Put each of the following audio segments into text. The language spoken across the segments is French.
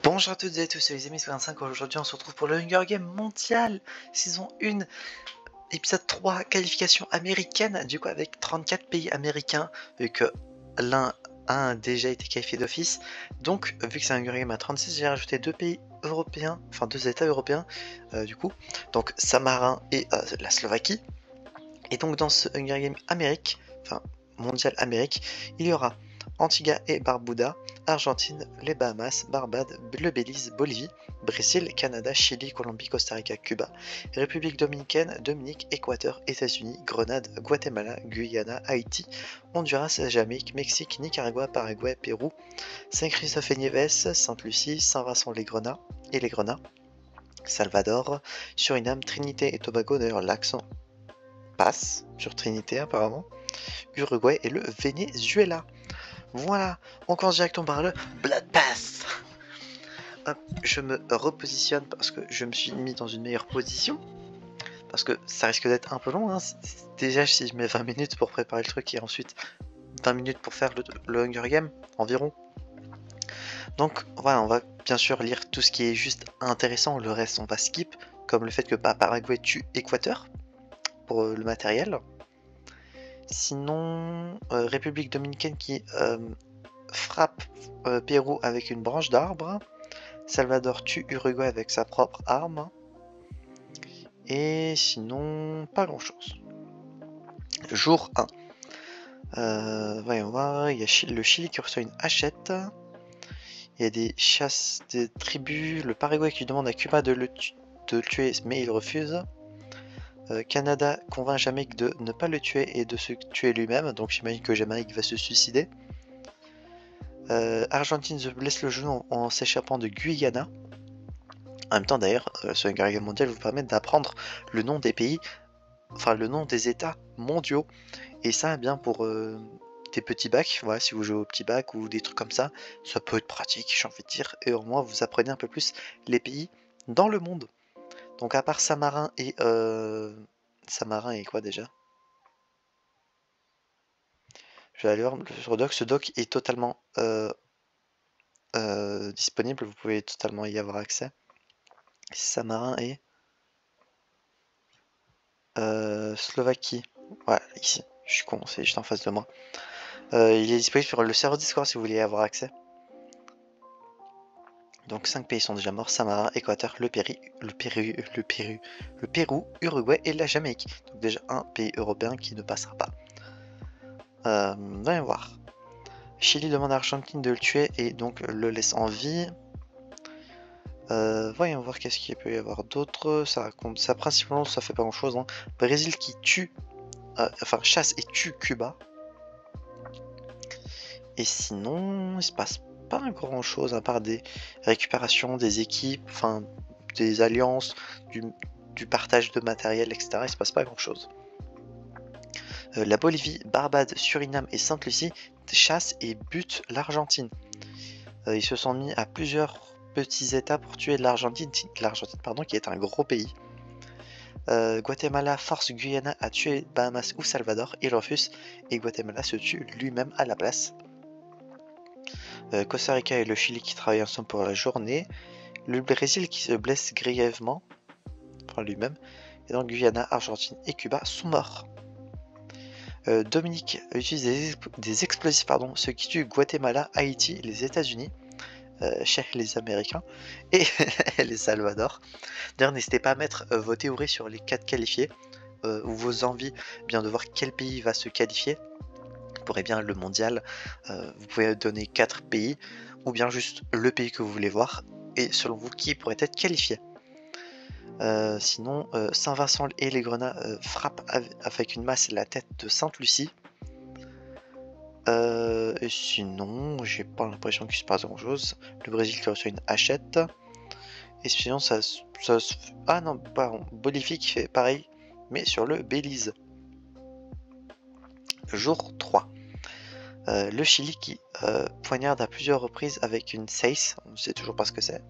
Bonjour à toutes et à tous, c'est les amis 25. Aujourd'hui on se retrouve pour le Hunger Games mondial, saison 1, épisode 3, qualification américaine, du coup avec 34 pays américains, vu que l'un a déjà été qualifié d'office. Donc vu que c'est un Hunger Games à 36, j'ai rajouté 2 pays européens, enfin 2 états européens du coup, donc Saint-Marin et la Slovaquie. Et donc dans ce Hunger Games Amérique, enfin mondial Amérique, il y aura Antigua et Barbuda, Argentine, les Bahamas, Barbade, le Belize, Bolivie, Brésil, Canada, Chili, Colombie, Costa Rica, Cuba, République dominicaine, Dominique, Équateur, États-Unis, Grenade, Guatemala, Guyana, Haïti, Honduras, Jamaïque, Mexique, Nicaragua, Paraguay, Pérou, Saint-Christophe et Nieves, Sainte-Lucie, Saint-Vincent-les-Grenats et les Grenats, Salvador, Suriname, Trinité et Tobago, d'ailleurs l'accent passe sur Trinité apparemment, Uruguay et le Venezuela. Voilà, on commence directement par le Blood Pass. Hop, je me repositionne parce que je me suis mis dans une meilleure position. Parce que ça risque d'être un peu long. Hein. Déjà, si je mets 20 minutes pour préparer le truc et ensuite 20 minutes pour faire le Hunger Game, environ. Donc voilà, on va bien sûr lire tout ce qui est juste intéressant. Le reste, on va skip. Comme le fait que Paraguay tue Équateur pour le matériel. Sinon, République dominicaine qui frappe Pérou avec une branche d'arbre. Salvador tue Uruguay avec sa propre arme. Et sinon, pas grand chose. Jour 1. Voyons voir, il y a le Chili qui reçoit une hachette. Il y a des chasses des tribus. Le Paraguay qui demande à Cuba de le tuer, mais il refuse. Canada convainc Jamaïque de ne pas le tuer et de se tuer lui-même. Donc j'imagine que Jamaïque va se suicider. Argentine se blesse le genou en s'échappant de Guyana. En même temps d'ailleurs, ce Hunger Games mondial vous permet d'apprendre le nom des pays, enfin le nom des états mondiaux. Et ça, bien pour des petits bacs, voilà, si vous jouez au petit bac ou des trucs comme ça peut être pratique, j'ai envie de dire. Et au moins vous apprenez un peu plus les pays dans le monde. Donc à part Saint-Marin et quoi déjà? Je vais aller voir sur doc. Ce doc est totalement disponible, vous pouvez totalement y avoir accès. Saint-Marin et Slovaquie. Voilà, ici. Je suis con, c'est juste en face de moi. Il est disponible sur le serveur Discord si vous voulez y avoir accès. Donc 5 pays sont déjà morts, Saint-Marin, Équateur, le Pérou, Uruguay et la Jamaïque. Donc déjà un pays européen qui ne passera pas. Voyons voir. Chili demande à Argentine de le tuer et donc le laisse en vie. Voyons voir qu'est-ce qu'il peut y avoir d'autre. Ça principalement ça fait pas grand chose. Hein. Brésil qui tue, chasse et tue Cuba. Et sinon, il se passe pas grand chose à part des récupérations, des équipes, enfin des alliances, du partage de matériel, etc. Il se passe pas grand chose. La Bolivie, Barbade, Suriname et Sainte-Lucie chassent et butent l'Argentine. Ils se sont mis à plusieurs petits états pour tuer l'Argentine, qui est un gros pays. Guatemala force Guyana à tuer Bahamas ou Salvador, il refuse et Guatemala se tue lui-même à la place. Costa Rica et le Chili qui travaillent ensemble pour la journée. Le Brésil qui se blesse grièvement, enfin lui-même. Et donc Guyana, Argentine et Cuba sont morts. Dominique utilise des explosifs, ce qui tue Guatemala, Haïti, les États-Unis, chez les Américains et les Salvador. D'ailleurs, n'hésitez pas à mettre vos théories sur les 4 qualifiés ou vos envies, bien de voir quel pays va se qualifier. Pour bien le mondial, vous pouvez donner 4 pays ou bien juste le pays que vous voulez voir et selon vous qui pourrait être qualifié. Sinon, Saint-Vincent et les Grenats frappent avec une masse la tête de Sainte-Lucie. Et sinon, j'ai pas l'impression qu'il se passe grand chose. Le Brésil qui reçoit une hachette. Et sinon, ah non, pardon, Bolivie qui fait pareil, mais sur le Belize. Jour 3. Le Chili qui poignarde à plusieurs reprises avec une Seiss, on ne sait toujours pas ce que c'est,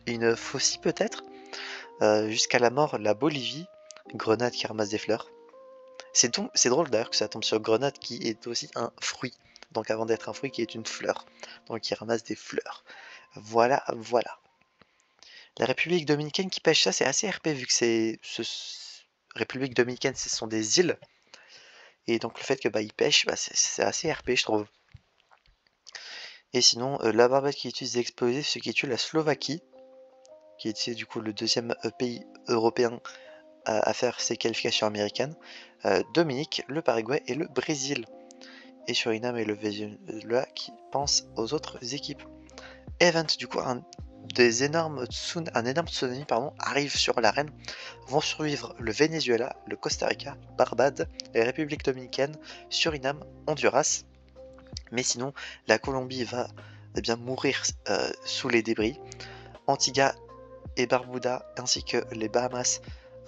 une faucille peut-être, jusqu'à la mort la Bolivie, Grenade qui ramasse des fleurs. C'est drôle d'ailleurs que ça tombe sur Grenade qui est aussi un fruit, donc avant d'être un fruit qui est une fleur, donc qui ramasse des fleurs. Voilà, voilà. La République dominicaine qui pêche, ça c'est assez RP vu que c'est... République dominicaine, ce sont des îles. Et donc le fait que bah, ils pêchent, bah, c'est assez RP je trouve. Et sinon, la Barbade qui utilise des explosifs, ce qui tue la Slovaquie, qui était du coup le deuxième pays européen à faire ses qualifications américaines. Dominique, le Paraguay et le Brésil. Et Suriname et le Venezuela qui pensent aux autres équipes. Event, du coup, un énorme tsunami arrive sur l'arène. Vont survivre le Venezuela, le Costa Rica, Barbade, la République dominicaine, Suriname, Honduras. Mais sinon, la Colombie va mourir sous les débris. Antigua et Barbuda, ainsi que les Bahamas,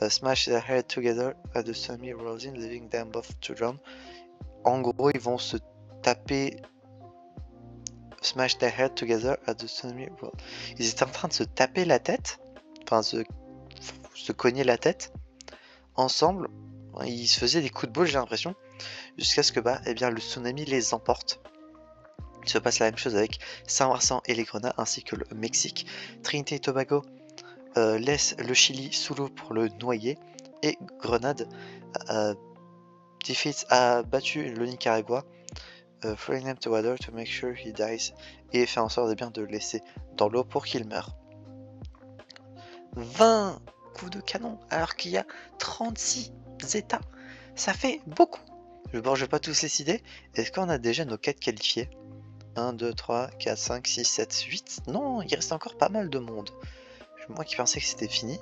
smash their head together as the tsunami rolls in, leaving them both to drown. En gros, ils vont se taper. Smash their head together as the tsunami rolls. Ils étaient en train de se taper la tête, enfin se cogner la tête ensemble. Ils se faisaient des coups de boule, j'ai l'impression, jusqu'à ce que le tsunami les emporte. Il se passe la même chose avec Saint-Vincent et les Grenades ainsi que le Mexique. Trinité et Tobago laisse le Chili sous l'eau pour le noyer et Grenade a battu le Nicaragua, throwing him to water to make sure he dies, et fait en sorte de le laisser dans l'eau pour qu'il meure. 20 coups de canon alors qu'il y a 36 états, ça fait beaucoup. Bon, je vais pas tous les citer. Est-ce qu'on a déjà nos 4 qualifiés? 1, 2, 3, 4, 5, 6, 7, 8. Non, il reste encore pas mal de monde. Moi qui pensais que c'était fini.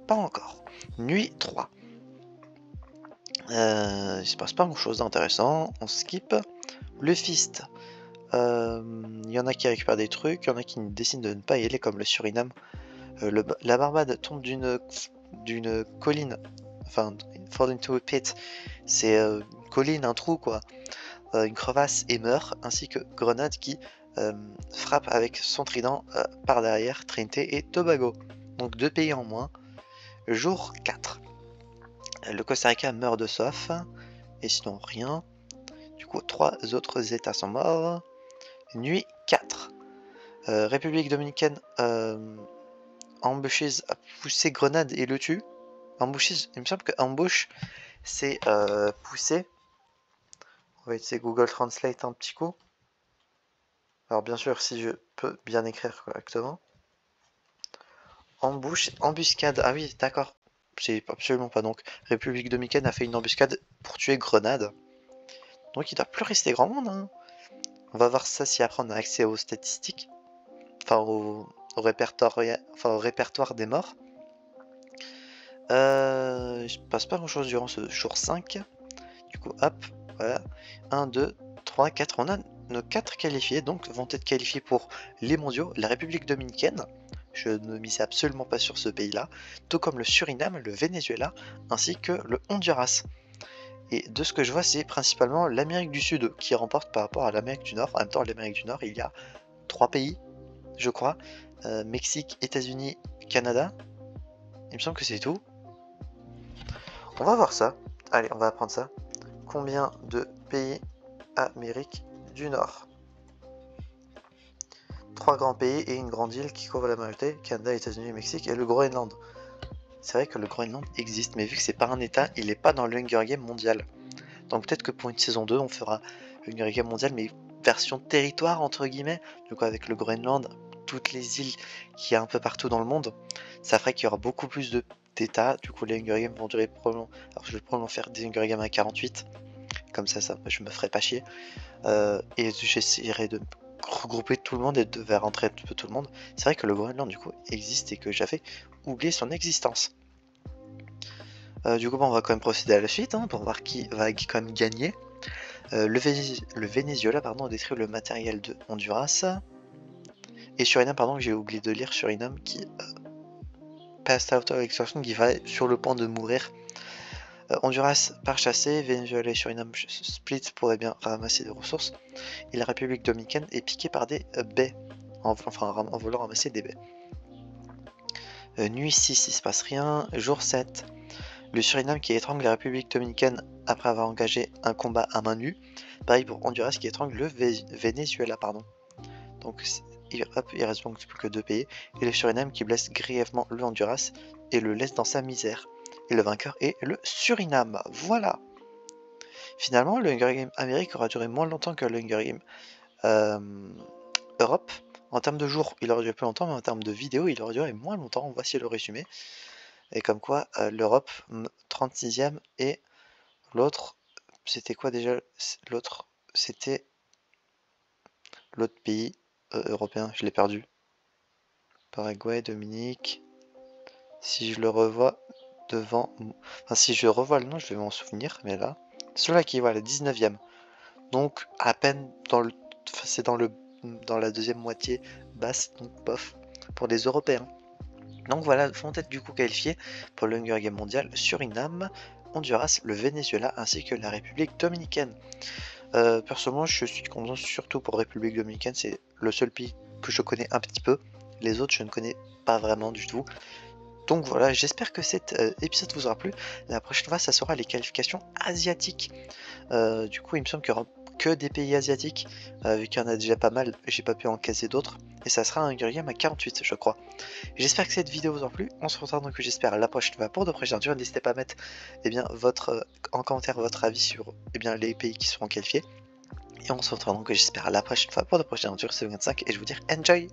Pas encore. Nuit 3. Il se passe pas grand chose d'intéressant. On skip. Le Fist. Il y en a qui récupèrent des trucs. Il y en a qui décident de ne pas y aller, comme le Suriname. La Barbade tombe d'une colline. Enfin, fall into a pit. C'est une colline, un trou quoi. Une crevasse et meurt, ainsi que Grenade qui frappe avec son trident par derrière Trinité et Tobago. Donc 2 pays en moins. Jour 4. Le Costa Rica meurt de soif, et sinon rien. Du coup 3 autres états sont morts. Nuit 4. République dominicaine Ambushes a poussé Grenade et le tue. Ambushes, il me semble que ambush c'est pousser. On va essayer Google Translate un petit coup. Alors bien sûr, si je peux bien écrire correctement. Embuscade. Ah oui, d'accord. C'est absolument pas. Donc, République dominicaine a fait une embuscade pour tuer Grenade. Donc, il doit plus rester grand monde. Hein. On va voir ça si après on a accès aux statistiques. Enfin, au répertoire des morts. Il se passe pas grand chose durant ce jour 5. Du coup, hop, voilà. 1, 2, 3, 4. On a nos 4 qualifiés, donc vont être qualifiés pour les mondiaux. La République dominicaine, je ne misais absolument pas sur ce pays-là, tout comme le Suriname, le Venezuela, ainsi que le Honduras. Et de ce que je vois, c'est principalement l'Amérique du Sud qui remporte par rapport à l'Amérique du Nord. En même temps, l'Amérique du Nord, il y a 3 pays, je crois. Mexique, États-Unis, Canada. Il me semble que c'est tout. On va voir ça. Allez, on va apprendre ça. Combien de pays Amérique du Nord? 3 grands pays et une grande île qui couvrent la majorité, Canada, États-Unis, Mexique et le Groenland. C'est vrai que le Groenland existe, mais vu que c'est pas un état, il n'est pas dans le Hunger Game mondial. Donc peut-être que pour une saison 2, on fera le Hunger Game mondial, mais version territoire, entre guillemets, du coup avec le Groenland, toutes les îles qu'il y a un peu partout dans le monde, ça ferait qu'il y aura beaucoup plus d'états, du coup les Hunger Games vont durer probablement... Alors je vais probablement faire des Hunger Games à 48, comme ça je me ferai pas chier, et j'essaierai de regrouper tout le monde et de faire rentrer un peu tout le monde. C'est vrai que le Groenland du coup existe et que j'avais oublié son existence. Du coup on va quand même procéder à la suite hein, pour voir qui va quand même gagner. Le Venezuela a détruit le matériel de Honduras. Et Suriname, que j'ai oublié de lire, Suriname qui passed out of extortion, qui va sur le point de mourir. Honduras part chassé, Venezuela et Suriname split pour ramasser des ressources. Et la République dominicaine est piquée par des baies, en voulant ramasser des baies. Nuit 6, il se passe rien. Jour 7, le Suriname qui étrangle la République dominicaine après avoir engagé un combat à main nue. Pareil pour Honduras qui étrangle le Venezuela, Donc hop, il reste donc plus que 2 pays. Et le Suriname qui blesse grièvement le Honduras et le laisse dans sa misère. Et le vainqueur est le Suriname. Voilà. Finalement, le Hunger Game Amérique aura duré moins longtemps que le Hunger Game Europe. En termes de jours, il aurait duré plus longtemps, mais en termes de vidéos, il aurait duré moins longtemps. Voici le résumé. Et comme quoi, l'Europe, 36e, et l'autre, c'était quoi déjà? L'autre, c'était l'autre pays européen, je l'ai perdu. Paraguay, Dominique. Si je le revois devant... Enfin, si je revois le nom, je vais m'en souvenir, mais là... Celui-là qui est, voilà, 19e. Donc, à peine dans le... Enfin, c'est dans la deuxième moitié basse, donc bof, pour des Européens. Donc voilà, vont être du coup qualifiés pour le Hunger Game mondial Suriname, Honduras, le Venezuela ainsi que la République dominicaine. Personnellement, je suis content surtout pour République dominicaine, c'est le seul pays que je connais un petit peu. Les autres, je ne connais pas vraiment du tout. Donc voilà, j'espère que cet épisode vous aura plu. La prochaine fois, ça sera les qualifications asiatiques. Du coup, il me semble qu'il n'y aura que des pays asiatiques, vu qu'il y en a déjà pas mal, j'ai pas pu en caser d'autres. Et ça sera un Hunger Game à 48, je crois. J'espère que cette vidéo vous a plu. On se retrouve donc, j'espère, la prochaine fois pour de prochaines aventures. N'hésitez pas à mettre en commentaire votre avis sur les pays qui seront qualifiés. Et on se retrouve donc, j'espère, la prochaine fois pour de prochaines aventures. C'est 25 et je vous dis enjoy!